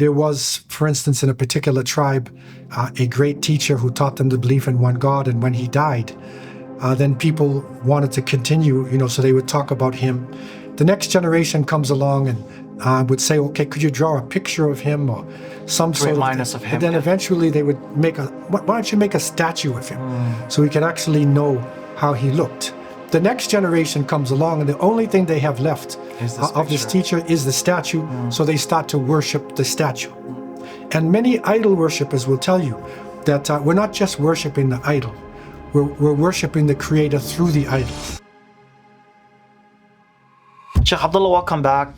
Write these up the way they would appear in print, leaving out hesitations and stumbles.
there was, for instance, in a particular tribe, a great teacher who taught them to believe in one God, and when he died, then people wanted to continue, so they would talk about him. The next generation comes along and would say, okay, could you draw a picture of him or some sort remind us of him? And then eventually they would make why don't you make a statue of him so we could actually know how he looked. The next generation comes along and the only thing they have left of this teacher is the statue, so they start to worship the statue. And many idol worshippers will tell you that we're not just worshiping the idol, we're worshiping the Creator through the idols. Sheikh Abdullah, welcome back.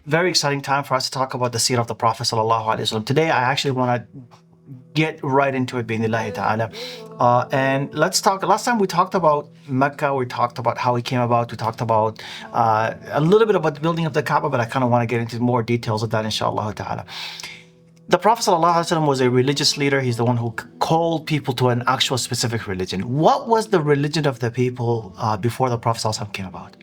Very exciting time for us to talk about the Seerah of the Prophet sallallahu alaihi wasallam. Today, I actually want to get right into it, bi'idhnillahi ta'ala. And let's talk. Last time we talked about Mecca. We talked about how it came about. We talked about a little bit about the building of the Kaaba, but I kind of want to get into more details of that, inshallah ta'ala. The Prophet ﷺ was a religious leader. He's the one who called people to an actual specific religion. What was the religion of the people before the Prophet ﷺ came about?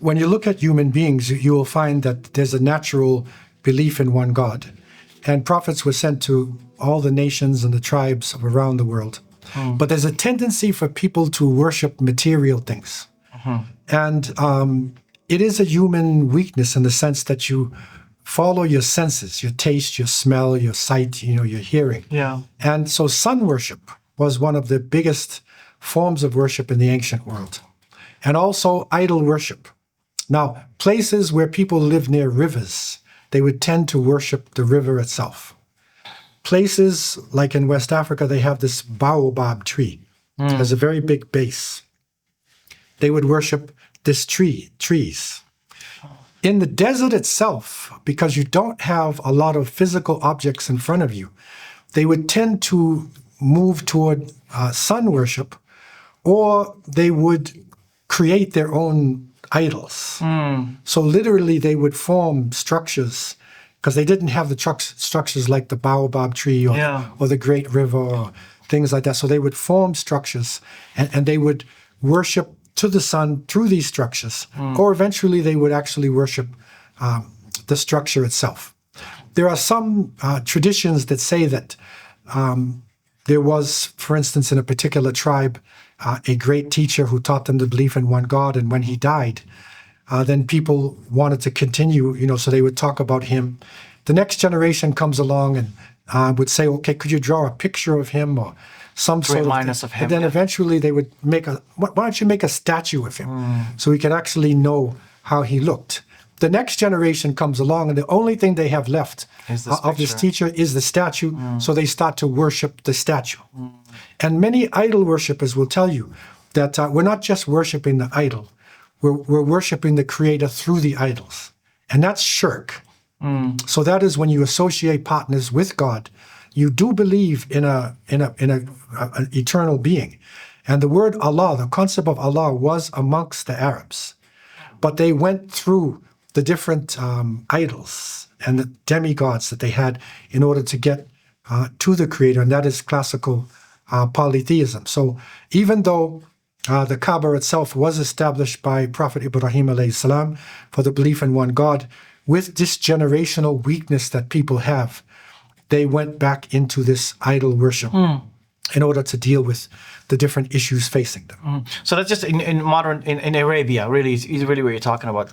When you look at human beings, you will find that there's a natural belief in one God. And prophets were sent to all the nations and the tribes around the world. But there's a tendency for people to worship material things. And it is a human weakness in the sense that you follow your senses, your taste, your smell, your sight, your hearing. Yeah. And so sun worship was one of the biggest forms of worship in the ancient world. And also idol worship. Now, places where people live near rivers, they would tend to worship the river itself. Places like in West Africa, they have this baobab tree. It has a very big base. They would worship this trees. In the desert itself, because you don't have a lot of physical objects in front of you, they would tend to move toward sun worship, or they would create their own idols. So literally they would form structures, because they didn't have the structures like the baobab tree or the great river or things like that. So they would form structures and they would worship to the sun through these structures, or eventually they would actually worship the structure itself. There are some traditions that say that there was, for instance, in a particular tribe, a great teacher who taught them to believe in one God, and when he died, then people wanted to continue, so they would talk about him. The next generation comes along and would say, okay, could you draw a picture of him or some sort of remind us of him? And then eventually they would make why don't you make a statue of him so we could actually know how he looked. The next generation comes along and the only thing they have left of this teacher is the statue, so they start to worship the statue. And many idol worshippers will tell you that we're not just worshiping the idol, we're worshiping the Creator through the idols. And that's shirk. So that is when you associate partners with God, you do believe in an eternal being. And the word Allah, the concept of Allah, was amongst the Arabs. But they went through the different idols and the demigods that they had in order to get to the Creator, and that is classical polytheism. So even though the Kaaba itself was established by Prophet Ibrahim alayhi salam for the belief in one God, with this generational weakness that people have, they went back into this idol worship in order to deal with the different issues facing them. So that's just in Arabia, really, is really what you're talking about.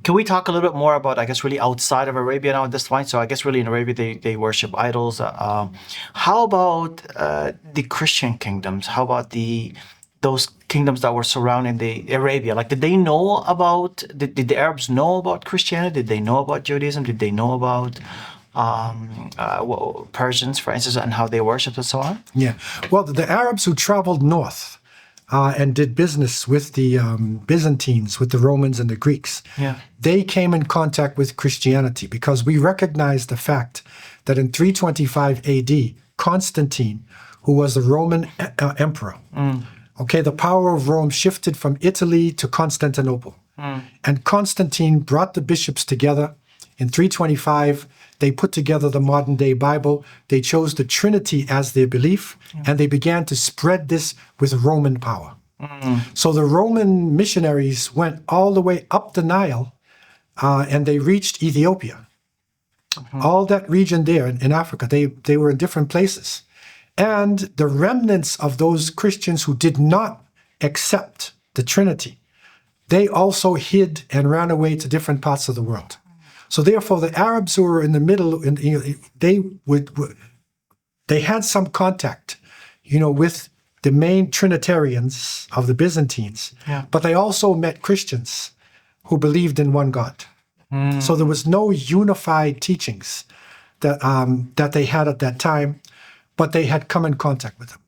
Can we talk a little bit more about, I guess, really outside of Arabia now at this point? So I guess really in Arabia, they worship idols. How about the Christian kingdoms? How about those kingdoms that were surrounding the Arabia? Like, did they know about, did the Arabs know about Christianity? Did they know about Judaism? Did they know about Persians, for instance, and how they worshipped and so on? Yeah. Well, the Arabs who traveled north and did business with the Byzantines, with the Romans and the Greeks, they came in contact with Christianity because we recognize the fact that in 325 AD, Constantine, who was the Roman emperor, the power of Rome shifted from Italy to Constantinople. And Constantine brought the bishops together in 325. They put together the modern-day Bible. They chose the Trinity as their belief, and they began to spread this with Roman power. So the Roman missionaries went all the way up the Nile, and they reached Ethiopia. All that region there in Africa, they were in different places. And the remnants of those Christians who did not accept the Trinity, they also hid and ran away to different parts of the world. So therefore, the Arabs who were in the middle, they had some contact, with the main Trinitarians of the Byzantines, but they also met Christians who believed in one God. So there was no unified teachings that they had at that time, but they had come in contact with them.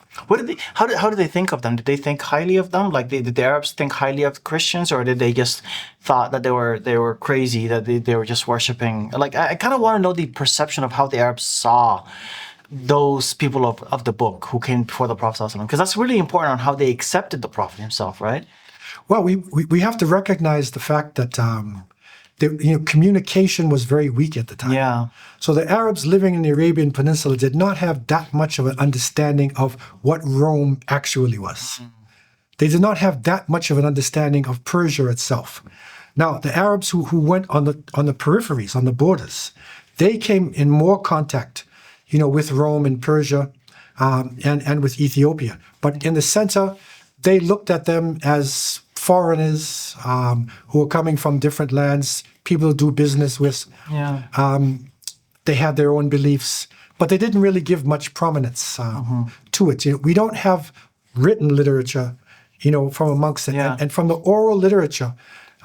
How did they think of them? Did they think highly of them? Like, did the Arabs think highly of Christians, or did they just thought that they were crazy, that they were just worshiping? Like, I kind of want to know the perception of how the Arabs saw those people of the book who came before the Prophet, because that's really important on how they accepted the Prophet himself, right? Well, we have to recognize the fact that communication was very weak at the time. Yeah. So the Arabs living in the Arabian Peninsula did not have that much of an understanding of what Rome actually was. They did not have that much of an understanding of Persia itself. Now, the Arabs who went on the peripheries, on the borders, they came in more contact, with Rome and Persia, and with Ethiopia. But in the center, they looked at them as foreigners who were coming from different lands, people to do business with. They had their own beliefs, but they didn't really give much prominence to it. We don't have written literature, from amongst it. And from the oral literature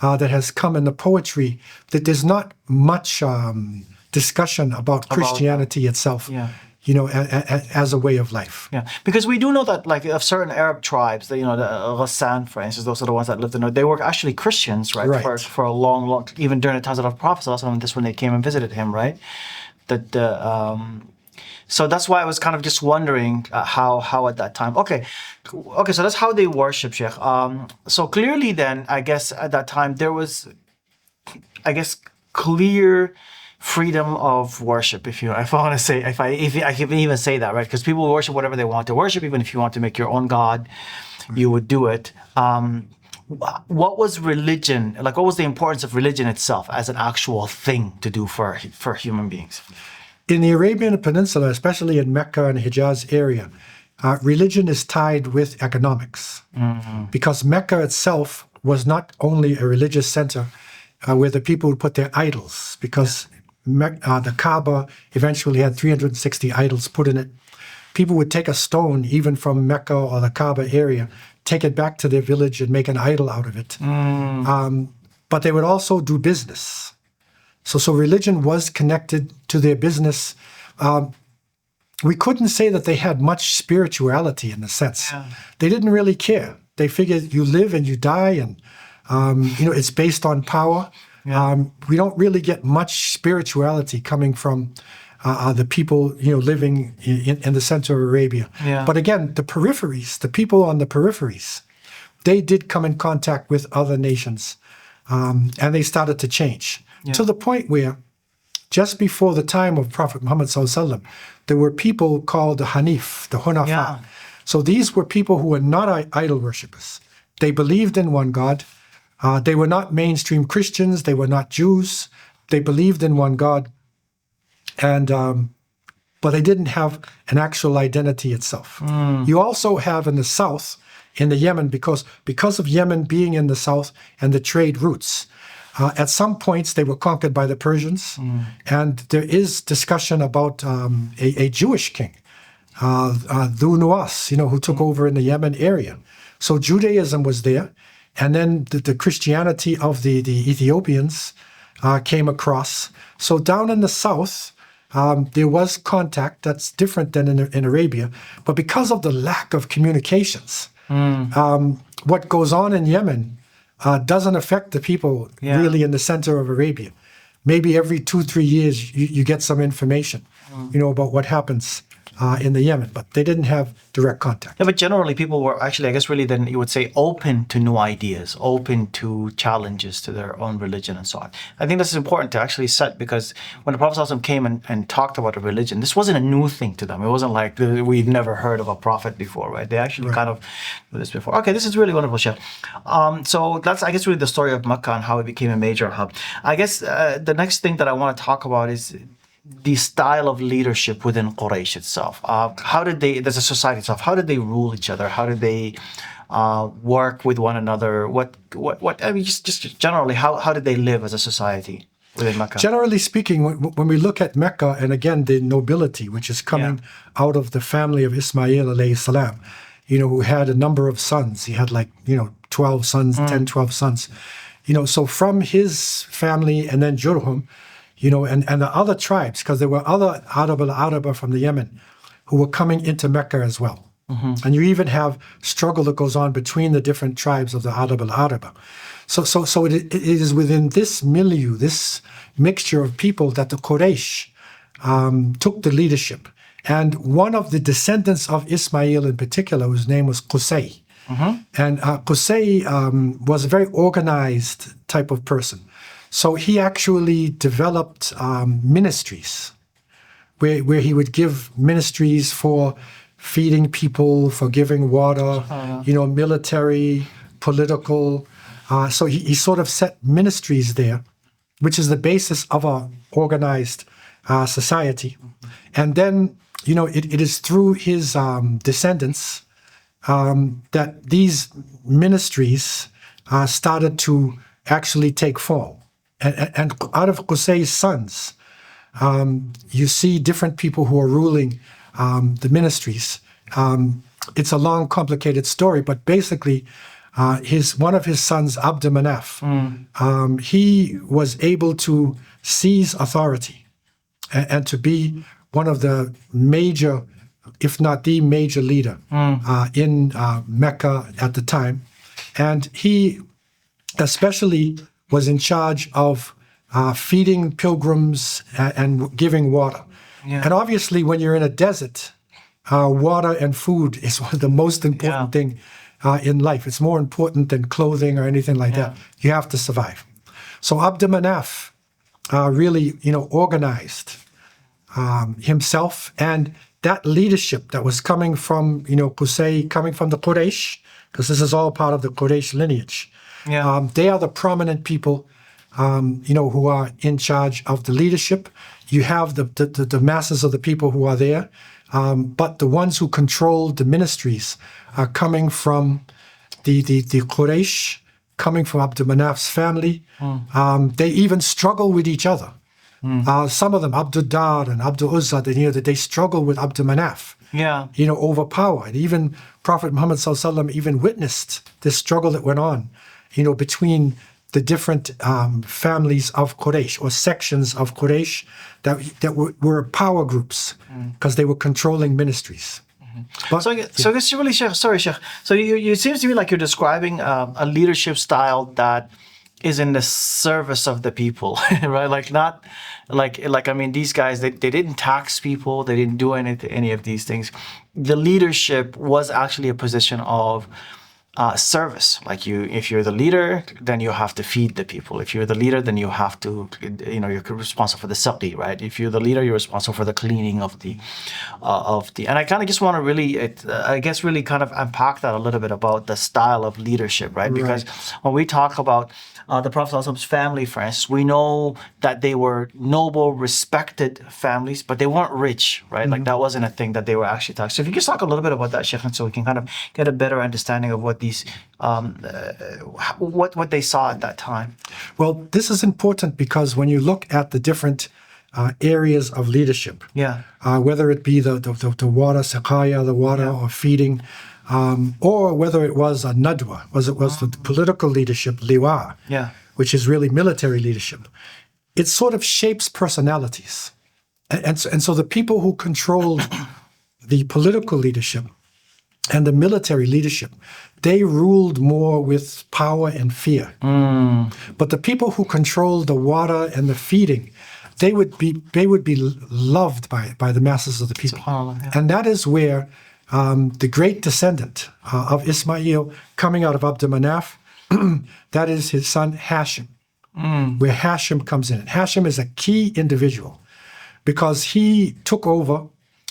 that has come in the poetry, that there's not much discussion about Christianity itself. As a way of life. Yeah, because we do know that, like, of certain Arab tribes, the Ghassan, for instance, those are the ones that lived in there. They were actually Christians, right? For a long, even during the times of the Prophet, this when they came and visited him, right? So that's why I was kind of just wondering how at that time. Okay, so that's how they worship, Sheikh. So clearly, then, I guess at that time there was, clear freedom of worship, if I want to say, if I can even say that, right? Because people worship whatever they want to worship. Even if you want to make your own God, you would do it. What was religion? Like, what was the importance of religion itself as an actual thing to do for human beings? In the Arabian Peninsula, especially in Mecca and Hijaz area, religion is tied with economics. Because Mecca itself was not only a religious center where the people would put their idols, because the Kaaba eventually had 360 idols put in it. People would take a stone, even from Mecca or the Kaaba area, take it back to their village and make an idol out of it. But they would also do business. So religion was connected to their business. We couldn't say that they had much spirituality in a sense. They didn't really care. They figured you live and you die, and it's based on power. We don't really get much spirituality coming from the people living in the center of Arabia. But again, the peripheries, the people on the peripheries, they did come in contact with other nations, and they started to change to the point where just before the time of Prophet Muhammad ﷺ, there were people called the Hanif, the Hunafa. So these were people who were not idol worshippers. They believed in one God. They were not mainstream Christians. They were not Jews. They believed in one God, but they didn't have an actual identity itself. You also have in the south, in the Yemen, because of Yemen being in the south and the trade routes, at some points they were conquered by the Persians, and there is discussion about a Jewish king, Dhu Nuwas, who took over in the Yemen area. So Judaism was there. And then the Christianity of the Ethiopians came across. So down in the south, there was contact that's different than in Arabia. But because of the lack of communications, what goes on in Yemen doesn't affect the people really in the center of Arabia. Maybe every 2-3 years you get some information, about what happens in the Yemen, but they didn't have direct contact. Yeah, but generally people were actually, I guess really then you would say, open to new ideas, open to challenges to their own religion and so on. I think this is important to actually set, because when the Prophet ﷺ came and talked about a religion, this wasn't a new thing to them. It wasn't like we've never heard of a prophet before, right? They actually kind of knew this before. Okay, this is really wonderful, Sheikh. So that's, I guess, really the story of Mecca and how it became a major hub. I guess the next thing that I want to talk about is the style of leadership within Quraysh itself? How did they, there's a society itself, how did they rule each other? How did they work with one another? I mean, just generally, how did they live as a society within Mecca? Generally speaking, when we look at Mecca, and again, the nobility, which is coming out of the family of Ismail alayhi salam, who had a number of sons. He had 12 sons, 10, 12 sons. So from his family and then Jurhum, and the other tribes, because there were other Arab al-Araba from the Yemen who were coming into Mecca as well. And you even have struggle that goes on between the different tribes of the Arab al-Araba. So it is within this milieu, this mixture of people that the Quraysh took the leadership. And one of the descendants of Ismail in particular, whose name was Qusay. And Qusay was a very organized type of person. So he actually developed ministries where he would give ministries for feeding people, for giving water, military, political. So he sort of set ministries there, which is the basis of an organized society. And then, it is through his descendants that these ministries started to actually take form. And out of Qusay's sons, you see different people who are ruling the ministries. It's a long, complicated story, but basically, one of his sons, Abd Manaf, he was able to seize authority and to be one of the major, if not the major leader in Mecca at the time. And he especially was in charge of feeding pilgrims and giving water. And obviously, when you're in a desert, water and food is one of the most important thing in life. It's more important than clothing or anything like that. You have to survive. So Abd Manaf really, organized himself, and that leadership that was coming from, Qusay, coming from the Quraysh, because this is all part of the Quraysh lineage. They are the prominent people, who are in charge of the leadership. You have the masses of the people who are there, but the ones who control the ministries are coming from the Quraysh, coming from Abd Manaf's family. They even struggle with each other. Some of them, Abdul Dar and Abdul Uzza, that they struggle with Abd Manaf. Over power. And even Prophet Muhammad ﷺ even witnessed this struggle that went on, between the different families of Quraysh or sections of Quraysh that were power groups because they were controlling ministries. But, so it's really, Sheikh, sorry, Sheikh. So it seems to me like you're describing a leadership style that is in the service of the people, right? I mean, these guys, they didn't tax people, they didn't do any of these things. The leadership was actually a position of service. If you're the leader, then you have to feed the people. If you're the leader, then you have to, you're responsible for the saqi, right? If you're the leader, you're responsible for the cleaning of the, and I kind of just want to really kind of unpack that a little bit about the style of leadership, right? Because when we talk about the Prophet ﷺ's family, for instance, we know that they were noble, respected families, but they weren't rich, right? Like that wasn't a thing that they were actually taxed. So if you could talk a little bit about that, Sheikh, so we can kind of get a better understanding of what these, what they saw at that time. Well, this is important because when you look at the different areas of leadership, whether it be the water, saqaya, the water or feeding, or whether it was a nadwa, was the political leadership, liwa, which is really military leadership. It sort of shapes personalities. And so the people who controlled the political leadership and the military leadership, they ruled more with power and fear. But the people who controlled the water and the feeding, they would be loved by the masses of the people. And that is where the great descendant of Ismail coming out of Abd Manaf, that is his son Hashim, where Hashim comes in. Hashim is a key individual because he took over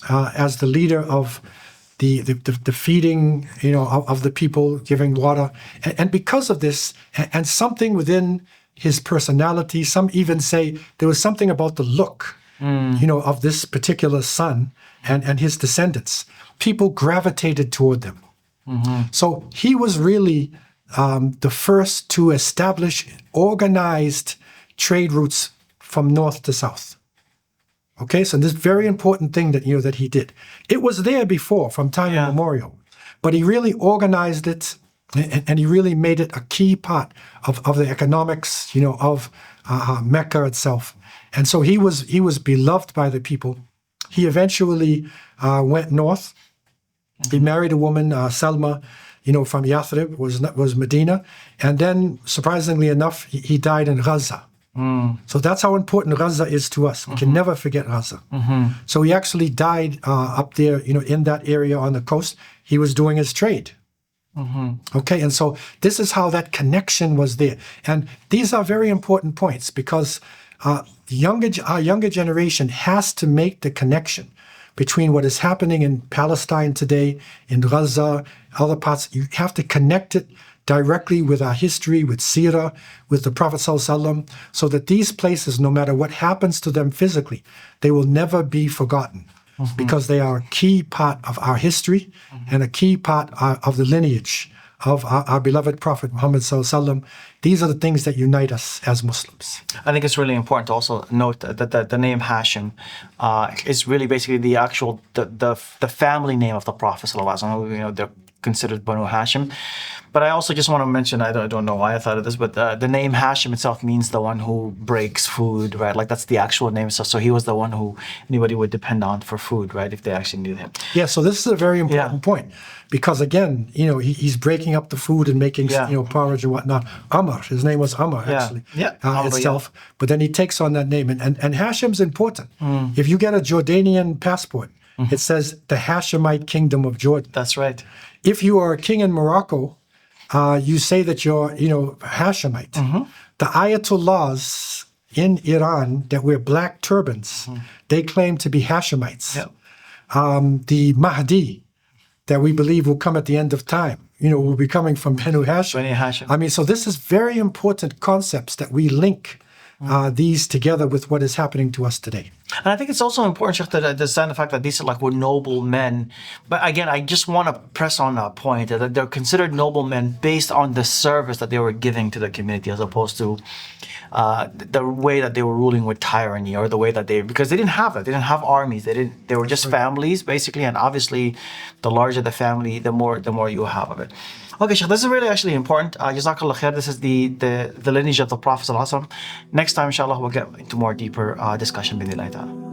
as the leader of the feeding, of the people, giving water. And because of this, and something within his personality, some even say there was something about the look of this particular son and his descendants, people gravitated toward them. So he was really the first to establish organized trade routes from north to south. Okay, so this very important thing that that he did. It was there before, from time immemorial, but he really organized it, and he really made it a key part of the economics, of Mecca itself. And so he was beloved by the people. He eventually went north. He married a woman, Salma, from Yathrib, was Medina, and then surprisingly enough, he died in Gaza. So that's how important Gaza is to us. We can never forget Gaza. So he actually died up there, in that area on the coast. He was doing his trade. Okay, and so this is how that connection was there. And these are very important points because our younger generation has to make the connection between what is happening in Palestine today, in Gaza, other parts. You have to connect it directly with our history, with Seerah, with the Prophet ﷺ, so that these places, no matter what happens to them physically, they will never be forgotten because they are a key part of our history and a key part of the lineage of our beloved Prophet Muhammad ﷺ. These are the things that unite us as Muslims. I think it's really important to also note that the name Hashim is really basically the actual the family name of the Prophet ﷺ. They're considered Banu Hashim. But I also just want to mention, I don't know why I thought of this, but the name Hashim itself means the one who breaks food, right? Like that's the actual name. So he was the one who anybody would depend on for food, right? If they actually knew him. Yeah, so this is a very important point because again, he's breaking up the food and making, porridge and whatnot. Amr, his name was Amr actually, itself. But then he takes on that name. And Hashim's important. If you get a Jordanian passport, it says the Hashemite kingdom of Jordan. That's right. If you are a king in Morocco, you say that you're, Hashemite. The Ayatollahs in Iran that wear black turbans, they claim to be Hashemites. The Mahdi that we believe will come at the end of time, will be coming from Banu Hashim. I mean, so this is very important concepts that we link these together with what is happening to us today. And I think it's also important, Sheikh, to understand the fact that these were noble men. But again, I just want to press on that point that they're considered noble men based on the service that they were giving to the community, as opposed to the way that they were ruling with tyranny, or the way that because they didn't have that. They didn't have armies. They were just families, basically. And obviously, the larger the family, the more you have of it. Okay, Sheikh, this is really actually important. Jazakallah khair. This is the lineage of the Prophet ﷺ. Next time, inshallah, we'll get into more deeper discussion. Bi-idhnillah ta'ala.